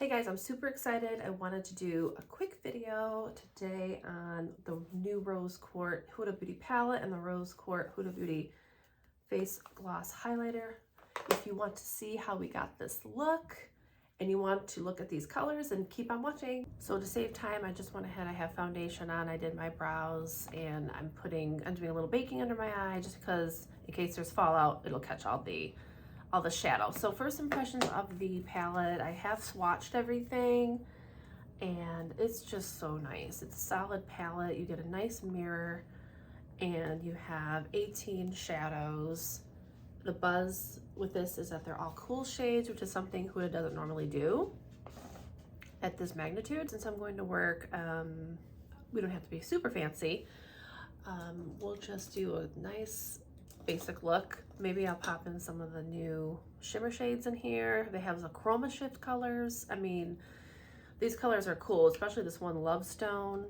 Hey guys, I'm super excited. I wanted to do a quick video today on the new Rose Quartz Huda Beauty palette and the Rose Quartz Huda Beauty face gloss highlighter. If you want to see how we got this look and you want to look at these colors, and keep on watching. So to save time, I just went ahead, I have foundation on, I did my brows, and I'm doing a little baking under my eye just because in case there's fallout, it'll catch all the shadow. So first impressions of the palette, I have swatched everything and it's just so nice. It's a solid palette. You get a nice mirror and you have 18 shadows. The buzz with this is that they're all cool shades, which is something Huda doesn't normally do at this magnitude. Since I'm going to work, we don't have to be super fancy. We'll just do a nice basic look. Maybe I'll pop in some of the new shimmer shades in here. They have the chroma shift colors. I mean, these colors are cool, especially this one Love Stone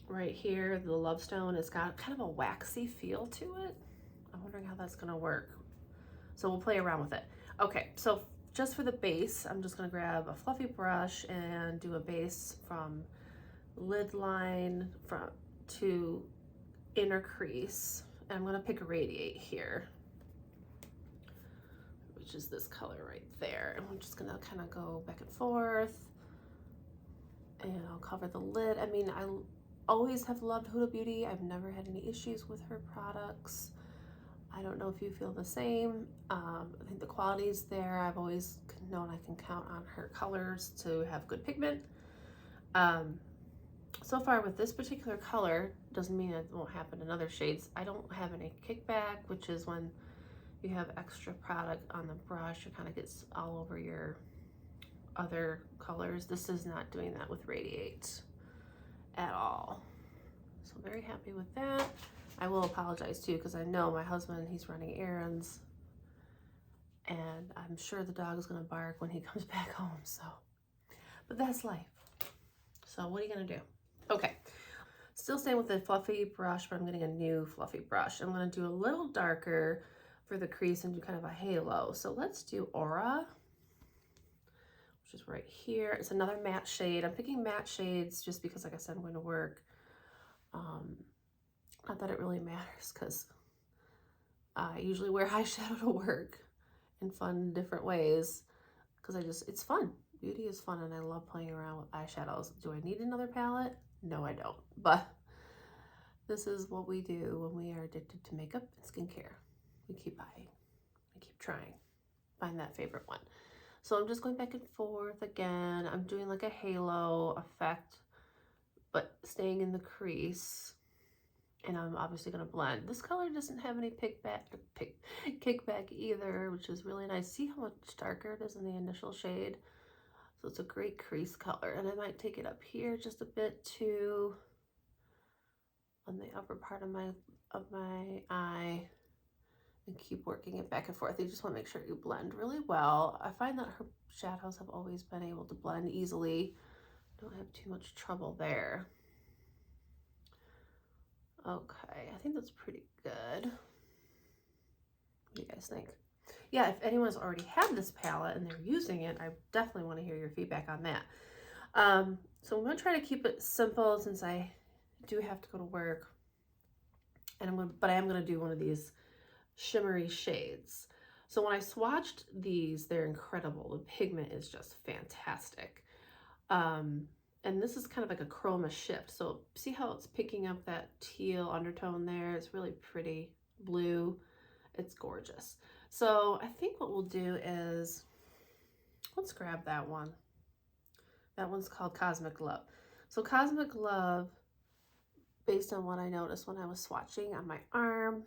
right here. The Love Stone has got kind of a waxy feel to it. I'm wondering how that's gonna work. So we'll play around with it. Okay, so just for the base, I'm just gonna grab a fluffy brush and do a base from lid line to inner crease. And I'm gonna pick a Radiate here, which is this color right there. And I'm just gonna kind of go back and forth and I'll cover the lid. I mean, I always have loved Huda Beauty. I've never had any issues with her products. I don't know if you feel the same. I think the quality is there. I've always known I can count on her colors to have good pigment. So far with this particular color, doesn't mean it won't happen in other shades. I don't have any kickback, which is when you have extra product on the brush, it kind of gets all over your other colors. This is not doing that with Radiate at all. So very happy with that. I will apologize too, because I know my husband, he's running errands and I'm sure the dog is gonna bark when he comes back home, so, but that's life. So what are you gonna do? Okay, still staying with the fluffy brush, but I'm getting a new fluffy brush. I'm gonna do a little darker for the crease and do kind of a halo. So let's do Aura, which is right here. It's another matte shade. I'm picking matte shades just because, like I said, I'm going to work. Not that it really matters because I usually wear eyeshadow to work in fun, different ways because it's fun. Beauty is fun and I love playing around with eyeshadows. Do I need another palette? No, I don't. But this is what we do when we are addicted to makeup and skincare. We keep buying, we keep trying, find that favorite one. So I'm just going back and forth again. I'm doing like a halo effect, but staying in the crease. And I'm obviously gonna blend. This color doesn't have any kickback either, which is really nice. See how much darker it is in the initial shade? So it's a great crease color. And I might take it up here just a bit too, on the upper part of my eye, and keep working it back and forth. You just want to make sure you blend really well. I find that her shadows have always been able to blend easily. Don't have too much trouble there. Okay, I think that's pretty good. What do you guys think? Yeah, if anyone's already had this palette and they're using it, I definitely want to hear your feedback on that. So I'm going to try to keep it simple since I do have to go to work. But I am going to do one of these shimmery shades. So when I swatched these, they're incredible. The pigment is just fantastic. And this is kind of like a chroma shift. So see how it's picking up that teal undertone there? It's really pretty blue. It's gorgeous. So I think what we'll do is, let's grab that one. That one's called Cosmic Love. So Cosmic Love, based on what I noticed when I was swatching on my arm,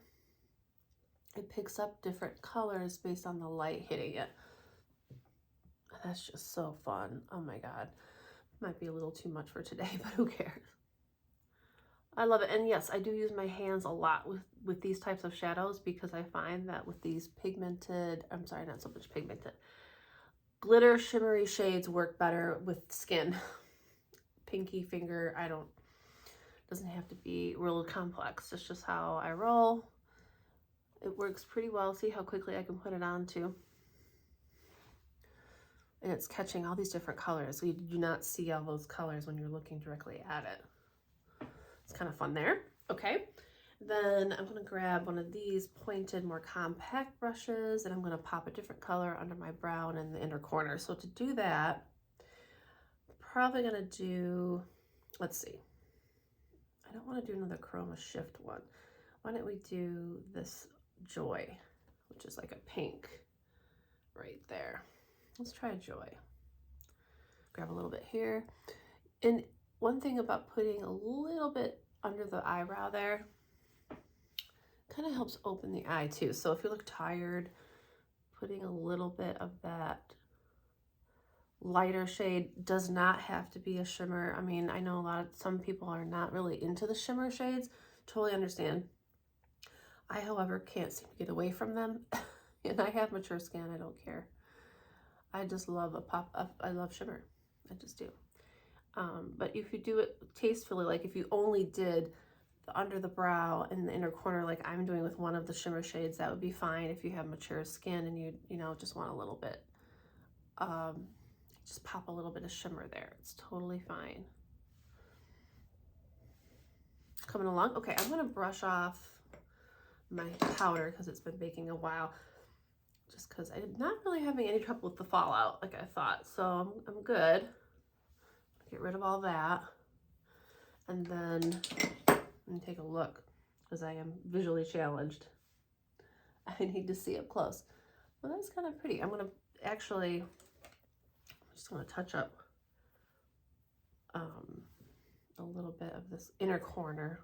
it picks up different colors based on the light hitting it. That's just so fun. Oh my God. Might be a little too much for today, but who cares? I love it. And yes, I do use my hands a lot with these types of shadows because I find that with these pigmented, I'm sorry, not so much pigmented, glitter shimmery shades work better with skin. Pinky finger, doesn't have to be real complex. It's just how I roll. It works pretty well. See how quickly I can put it on too. and it's catching all these different colors. So you do not see all those colors when you're looking directly at it. It's kind of fun there. Okay. Then I'm going to grab one of these pointed, more compact brushes, and I'm going to pop a different color under my brow and in the inner corner. So to do that, I'm probably going to do, let's see. I don't want to do another chroma shift one. Why don't we do this Joy, which is like a pink right there. Let's try Joy. Grab a little bit here. And one thing about putting a little bit under the eyebrow there, kind of helps open the eye too. So if you look tired, putting a little bit of that lighter shade does not have to be a shimmer. I mean, I know some people are not really into the shimmer shades. Totally understand. I, however, can't seem to get away from them. And I have mature skin. I don't care. I just love a pop up. I love shimmer. I just do. But if you do it tastefully, like if you only did the under the brow and the inner corner like I'm doing with one of the shimmer shades, that would be fine. If you have mature skin and you know, just want a little bit, just pop a little bit of shimmer there. It's totally fine. Coming along. Okay, I'm going to brush off my powder because it's been baking a while, just because I'm not really having any trouble with the fallout like I thought. So I'm good. Get rid of all that. And then let me take a look because I am visually challenged. I need to see up close. Well, that's kind of pretty. I'm going to actually, I'm just going to touch up a little bit of this inner corner,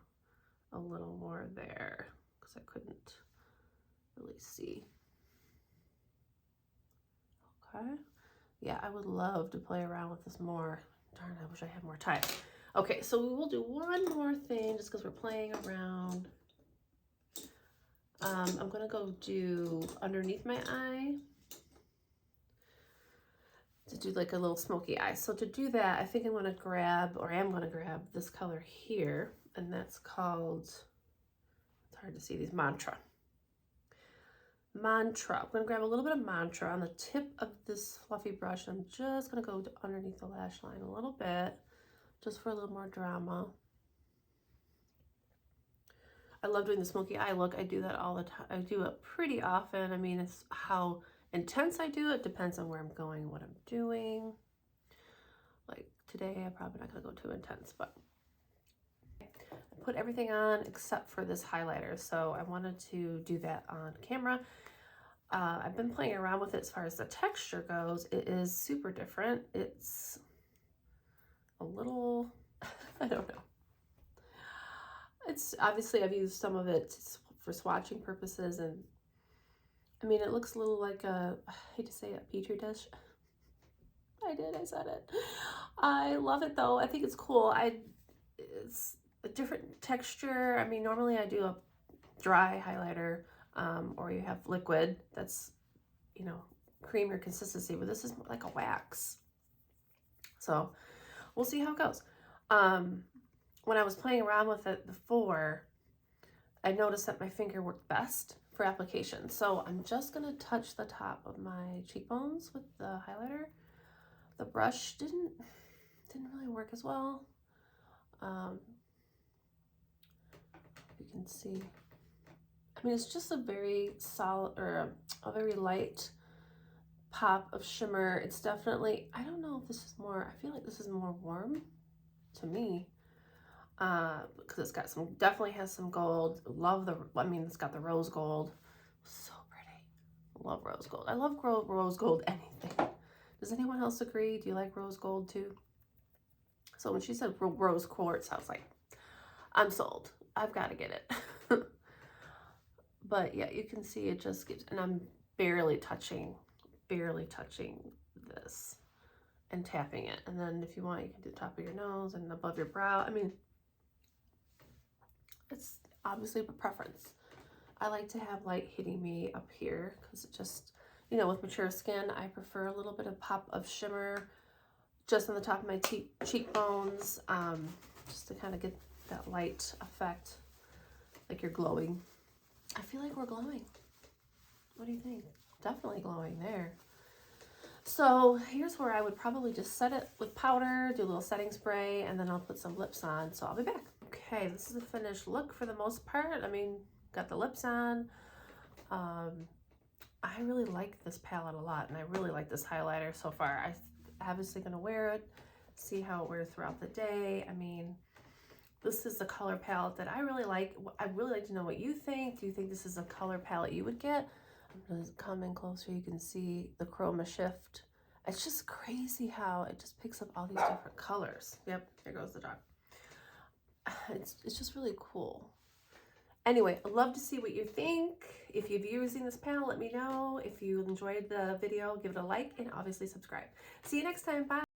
a little more there because I couldn't really see. Okay. Yeah, I would love to play around with this more. Darn, I wish I had more time. Okay, so we will do one more thing just because we're playing around. I'm going to go do underneath my eye to do like a little smoky eye. So to do that, I think I'm going to grab this color here, and that's called, it's hard to see these, Mantra. I'm going to grab a little bit of Mantra on the tip of this fluffy brush. I'm just going to go underneath the lash line a little bit, just for a little more drama. I love doing the smoky eye look. I do that all the time. I do it pretty often. I mean, it's how intense I do it depends on where I'm going, what I'm doing. Like today, I'm probably not going to go too intense, but I put everything on except for this highlighter. So I wanted to do that on camera. I've been playing around with it as far as the texture goes. It is super different. It's a little, I don't know. It's obviously I've used some of it for swatching purposes, and I mean it looks a little like a, I hate to say it, a petri dish. I said it. I love it though. I think it's cool. It's a different texture. I mean, normally I do a dry highlighter, or you have liquid that's, you know, creamier consistency, but this is like a wax. So we'll see how it goes. When I was playing around with it before, I noticed that my finger worked best for application. So I'm just going to touch the top of my cheekbones with the highlighter. The brush didn't really work as well. You can see, I mean, it's just a very solid, or a very light pop of shimmer. It's definitely, I don't know if this is more, I feel like this is more warm to me. Because it's got some, definitely has some gold. Love the, I mean, it's got the rose gold. So pretty. Love rose gold. I love rose gold anything. Does anyone else agree? Do you like rose gold too? So when she said rose quartz, I was like, I'm sold. I've got to get it. But yeah, you can see it just gives, and I'm barely touching this and tapping it. And then if you want, you can do the top of your nose and above your brow. I mean, it's obviously a preference. I like to have light hitting me up here because it just, you know, with mature skin, I prefer a little bit of pop of shimmer just on the top of my cheekbones, just to kind of get that light effect, like you're glowing. I feel like we're glowing. What do you think? Definitely glowing there. So here's where I would probably just set it with powder, do a little setting spray, and then I'll put some lips on. So I'll be back. Okay, this is a finished look for the most part. I mean, got the lips on. I really like this palette a lot, and I really like this highlighter so far. I'm obviously gonna wear it, see how it wears throughout the day. I mean, this is the color palette that I really like. I'd really like to know what you think. Do you think this is a color palette you would get? I'm gonna come in closer. You can see the chroma shift. It's just crazy how it just picks up all these different colors. Yep, there goes the dog. It's just really cool. Anyway, I'd love to see what you think. If you've using this palette, let me know. If you enjoyed the video, give it a like and obviously subscribe. See you next time. Bye.